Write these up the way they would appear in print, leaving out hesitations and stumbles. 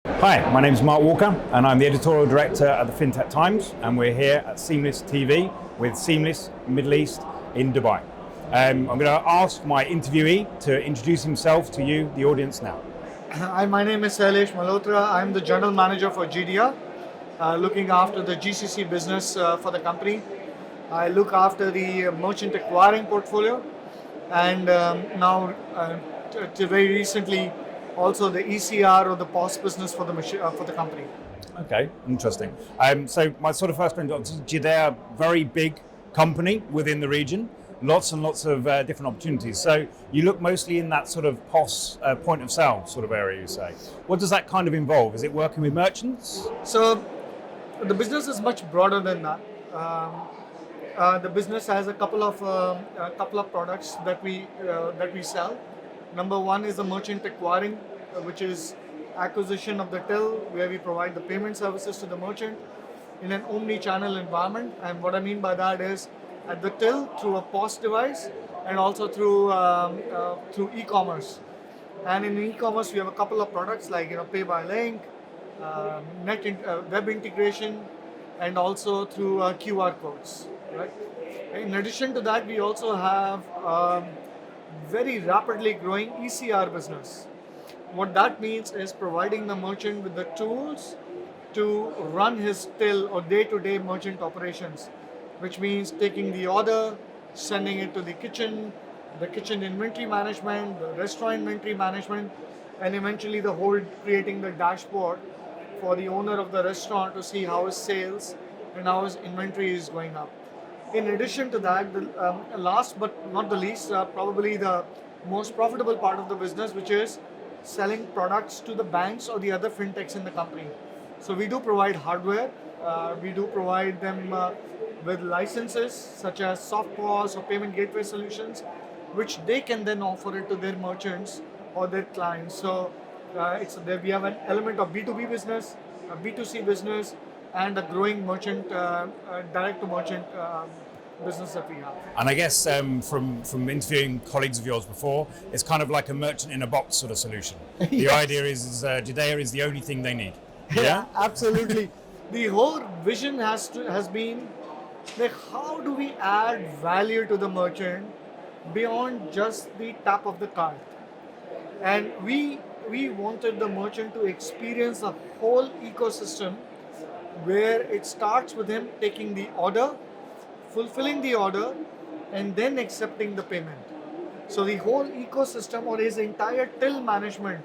Hi, my name is Mark Walker and I'm the editorial director at the FinTech Times, and we're here at Seamless TV with Seamless Middle East in Dubai. I'm going to ask my interviewee to introduce himself to you, the audience, now. Hi, my name is Sailesh Malhotra. I'm the general manager for Geidea, looking after the GCC business for the company. I look after the merchant acquiring portfolio, and now, very recently, also the ECR or the POS business for the company. Okay, interesting. So my sort of first question, Geidea, very big company within the region, lots and lots of different opportunities. So you look mostly in that sort of POS, point of sale sort of area, you say. What does that kind of involve? Is it working with merchants? So the business is much broader than that. The business has a couple of products that we sell. Number one is the merchant acquiring, which is acquisition of the till, where we provide the payment services to the merchant in an omni-channel environment. And what I mean by that is at the till through a POS device and also through e-commerce. And in e-commerce, we have a couple of products like pay by link, web integration, and also through QR codes. Right. In addition to that, we also have very rapidly growing ECR business. What that means is providing the merchant with the tools to run his till or day-to-day merchant operations, which means taking the order, sending it to the kitchen inventory management, the restaurant inventory management, and eventually the whole creating the dashboard for the owner of the restaurant to see how his sales and how his inventory is going up. In addition to that, last but not the least, probably the most profitable part of the business, which is selling products to the banks or the other fintechs in the company. So we do provide hardware, we do provide them with licenses such as soft POS or payment gateway solutions, which they can then offer it to their merchants or their clients. So we have an element of B2B business, a B2C business, and a growing merchant, direct to merchant business that we have. And I guess from interviewing colleagues of yours before, it's kind of like a merchant in a box sort of solution. The Yes. idea is Geidea is the only thing they need. Yeah? Absolutely. The whole vision has been like, how do we add value to the merchant beyond just the tap of the card? And we wanted the merchant to experience the whole ecosystem, where it starts with him taking the order, fulfilling the order, and then accepting the payment. So the whole ecosystem or his entire till management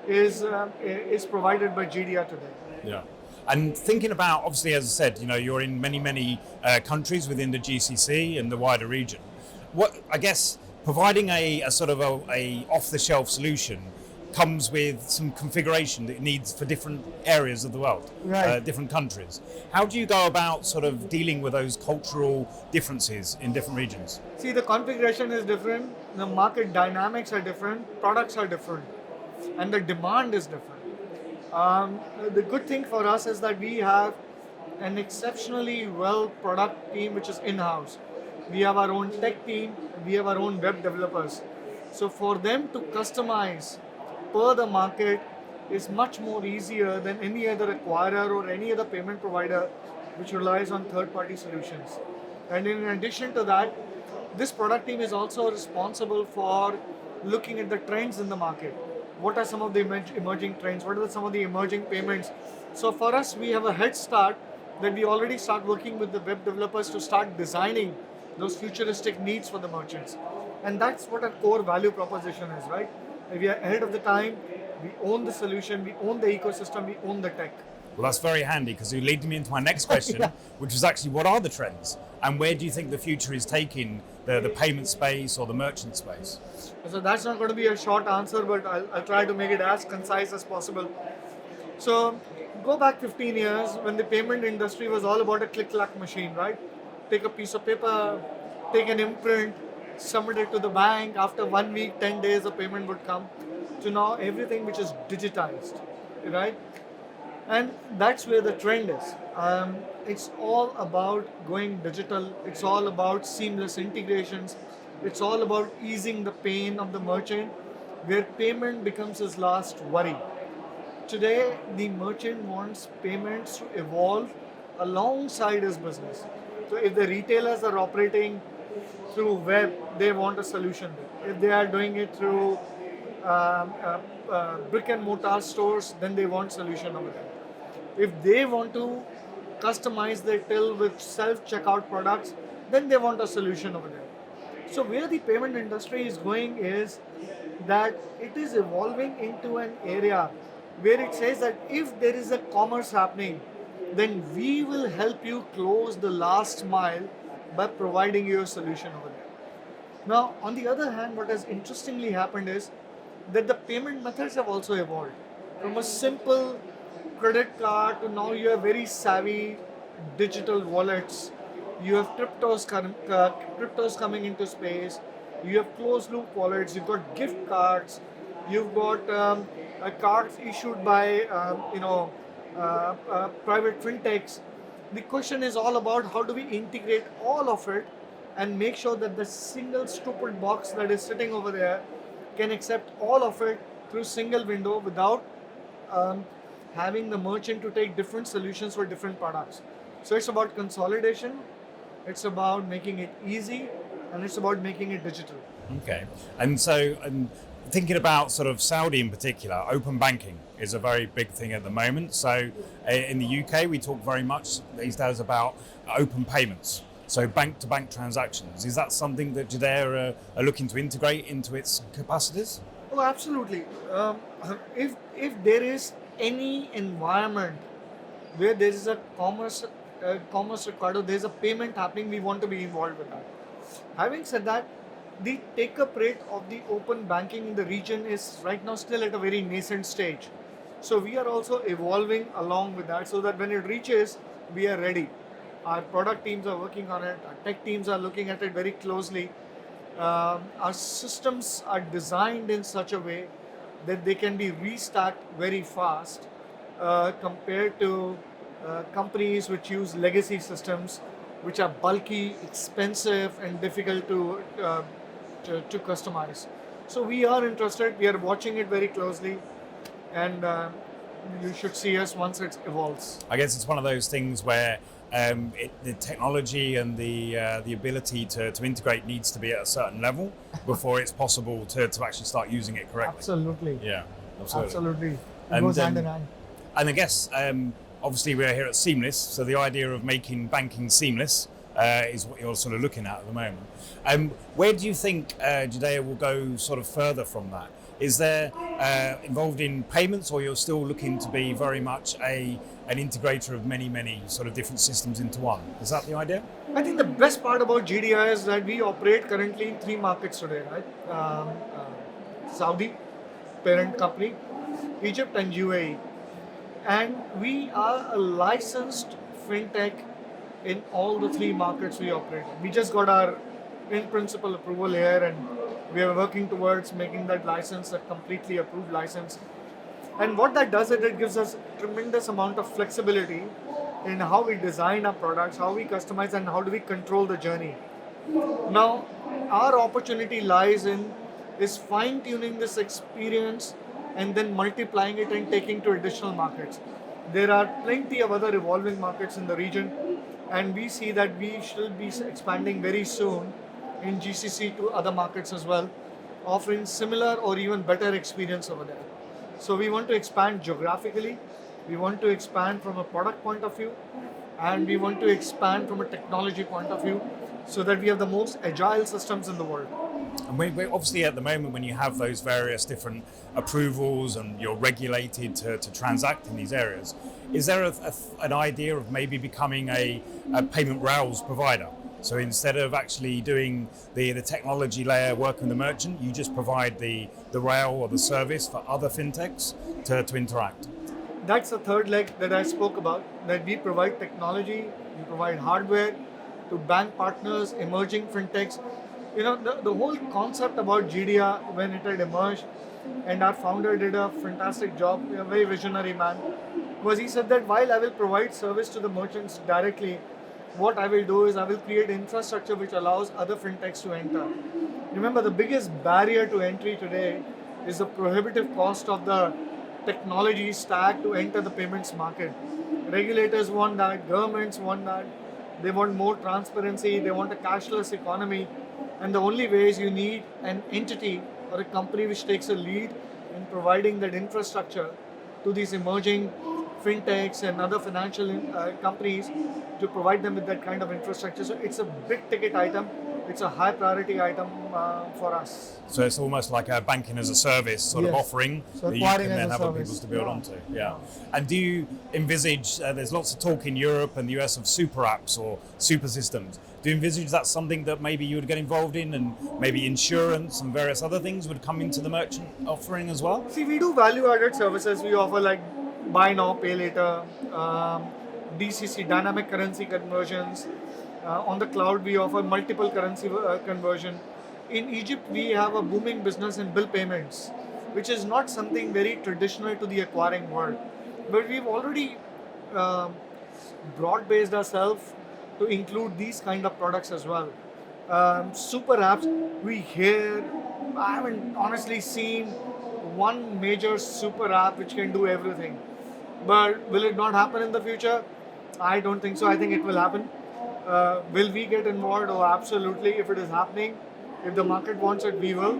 is provided by Geidea today. Yeah. And thinking about, obviously, as I said, you're in many countries within the GCC and the wider region. What I guess providing a sort of a off-the-shelf solution comes with some configuration that it needs for different areas of the world, Right. different countries. How do you go about sort of dealing with those cultural differences in different regions? See, the configuration is different, the market dynamics are different, products are different, and the demand is different. The good thing for us is that we have an exceptionally well product team which is in-house. We have our own tech team, we have our own web developers. So for them to customize per the market is much more easier than any other acquirer or any other payment provider which relies on third-party solutions. And in addition to that, this product team is also responsible for looking at the trends in the market. What are some of the emerging trends? What are some of the emerging payments? So for us, we have a head start that we already start working with the web developers to start designing those futuristic needs for the merchants. And that's what our core value proposition is, right? We are ahead of the time, we own the solution, we own the ecosystem, we own the tech. Well, that's very handy because you lead me into my next question, Yeah. which is actually what are the trends and where do you think the future is taking the payment space or the merchant space? So that's not going to be a short answer, but I'll try to make it as concise as possible. So go back 15 years when the payment industry was all about a click-clack machine, right? Take a piece of paper, take an imprint, submit it to the bank. After 1 week, 10 days, a payment would come. To now everything which is digitized, right? And that's where the trend is. It's all about going digital. It's all about seamless integrations. It's all about easing the pain of the merchant, where payment becomes his last worry. today the merchant wants payments to evolve alongside his business. So if the retailers are operating through web, they want a solution there. If they are doing it through brick and mortar stores, then they want solution over there. If they want to customize their till with self-checkout products, then they want a solution over there. So where the payment industry is going is that it is evolving into an area where it says that if there is a commerce happening, then we will help you close the last mile by providing you a solution over there. Now, on the other hand, what has interestingly happened is that the payment methods have also evolved. From a simple credit card to now you have very savvy digital wallets. You have cryptos coming into space. You have closed loop wallets. You've got gift cards. You've got cards issued by private fintechs. The question is all about how do we integrate all of it and make sure that the single stupid box that is sitting over there can accept all of it through single window without having the merchant to take different solutions for different products. So it's about consolidation, it's about making it easy, and it's about making it digital. Okay. And so, thinking about sort of Saudi in particular, open banking is a very big thing at the moment. So in the UK, we talk very much these days about open payments. So bank-to-bank transactions. Is that something that Geidea are looking to integrate into its capacities? Oh, absolutely. If there is any environment where there is a commerce required, or there is a payment happening, we want to be involved with that. Having said that, the take-up rate of the open banking in the region is right now still at a very nascent stage. So we are also evolving along with that so that when it reaches, we are ready. Our product teams are working on it, our tech teams are looking at it very closely. Our systems are designed in such a way that they can be restacked very fast compared to companies which use legacy systems which are bulky, expensive, and difficult to customize. So we are interested, we are watching it very closely, and you should see us once it evolves. I guess it's one of those things where the technology and the ability to integrate needs to be at a certain level before it's possible to actually start using it correctly. Absolutely. Yeah, absolutely. Absolutely. It goes hand in hand. And I guess, obviously, we're here at Seamless, so the idea of making banking seamless is what you're sort of looking at the moment. Where do you think Geidea will go sort of further from that? Is there involved in payments, or you're still looking to be very much an integrator of many sort of different systems into one? Is that the idea? I think the best part about Geidea is that we operate currently in 3 markets today, right? Saudi, parent company, Egypt, and UAE. And we are a licensed fintech in all the 3 markets we operate in. We just got our in-principle approval here, and we are working towards making that license a completely approved license. And what that does is it gives us tremendous amount of flexibility in how we design our products, how we customize, and how do we control the journey. Now, our opportunity lies in is fine-tuning this experience and then multiplying it and taking to additional markets. There are plenty of other evolving markets in the region, and we see that we should be expanding very soon in GCC to other markets as well, offering similar or even better experience over there. So we want to expand geographically, we want to expand from a product point of view, and we want to expand from a technology point of view so that we have the most agile systems in the world. And we obviously at the moment, when you have those various different approvals and you're regulated to transact in these areas, is there an idea of maybe becoming a payment rails provider? So instead of actually doing the technology layer working with the merchant, you just provide the rail or the service for other fintechs to interact. That's the third leg that I spoke about, that we provide technology, we provide hardware to bank partners, emerging fintechs. You know, the whole concept about Geidea when it had emerged, and our founder did a fantastic job, a very visionary man, was he said that while I will provide service to the merchants directly, what I will do is I will create infrastructure which allows other fintechs to enter. Remember, the biggest barrier to entry today is the prohibitive cost of the technology stack to enter the payments market. Regulators want that, governments want that, they want more transparency, they want a cashless economy, and the only way is you need an entity or a company which takes a lead in providing that infrastructure to these emerging fintechs and other financial companies to provide them with that kind of infrastructure. So it's a big ticket item. It's a high priority item for us. So it's almost like a banking as a service sort of Yes. offering So that you acquiring can as then a have other service. people to build Yeah. onto. Yeah. And do you envisage, there's lots of talk in Europe and the US of super apps or super systems. Do you envisage that's something that maybe you would get involved in, and maybe insurance and various other things would come into the merchant offering as well? See, we do value-added services. We offer like buy now, pay later, DCC, dynamic currency conversions. On the cloud, we offer multiple currency conversion. In Egypt, we have a booming business in bill payments, which is not something very traditional to the acquiring world. But we've already broad-based ourselves to include these kind of products as well. Super apps, we hear, I haven't honestly seen one major super app which can do everything. But will it not happen in the future? I don't think so. I think it will happen. Will we get involved? Oh, absolutely. If it is happening, if the market wants it, we will.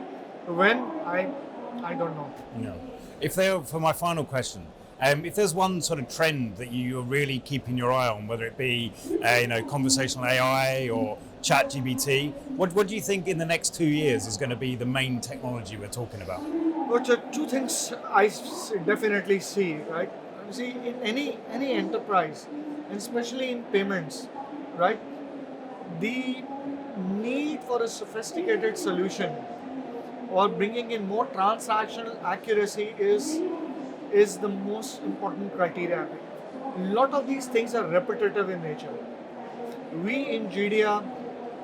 When? I don't know. Yeah. If there, for my final question, if there's one sort of trend that you're really keeping your eye on, whether it be conversational AI or ChatGPT, what do you think in the next 2 years is going to be the main technology we're talking about? But two things I definitely see, right? See, in any enterprise, and especially in payments, right? The need for a sophisticated solution or bringing in more transactional accuracy is the most important criteria. A lot of these things are repetitive in nature. We in Geidea,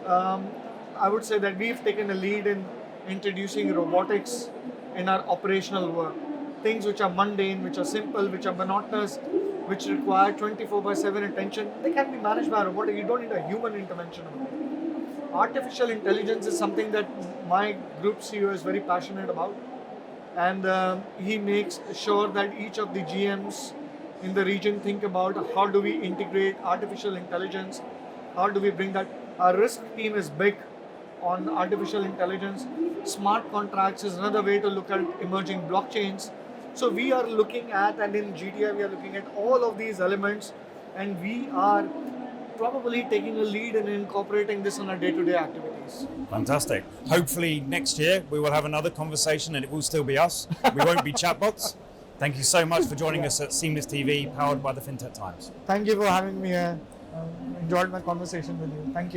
I would say that we've taken a lead in introducing robotics in our operational work. Things which are mundane, which are simple, which are monotonous, which require 24/7 attention, they can be managed by a robot. You don't need a human intervention over it. Artificial intelligence is something that my group CEO is very passionate about, and he makes sure that each of the GMs in the region think about how do we integrate artificial intelligence, how do we bring that. Our risk team is big on artificial intelligence. Smart contracts is another way to look at emerging blockchains. So we are looking at, and in Geidea we are looking at all of these elements, and we are probably taking a lead in incorporating this in our day-to-day activities. Fantastic. Hopefully next year we will have another conversation and it will still be us. We won't be chatbots. Thank you so much for joining us at Seamless TV, powered by the FinTech Times. Thank you for having me here. Enjoyed my conversation with you. Thank you.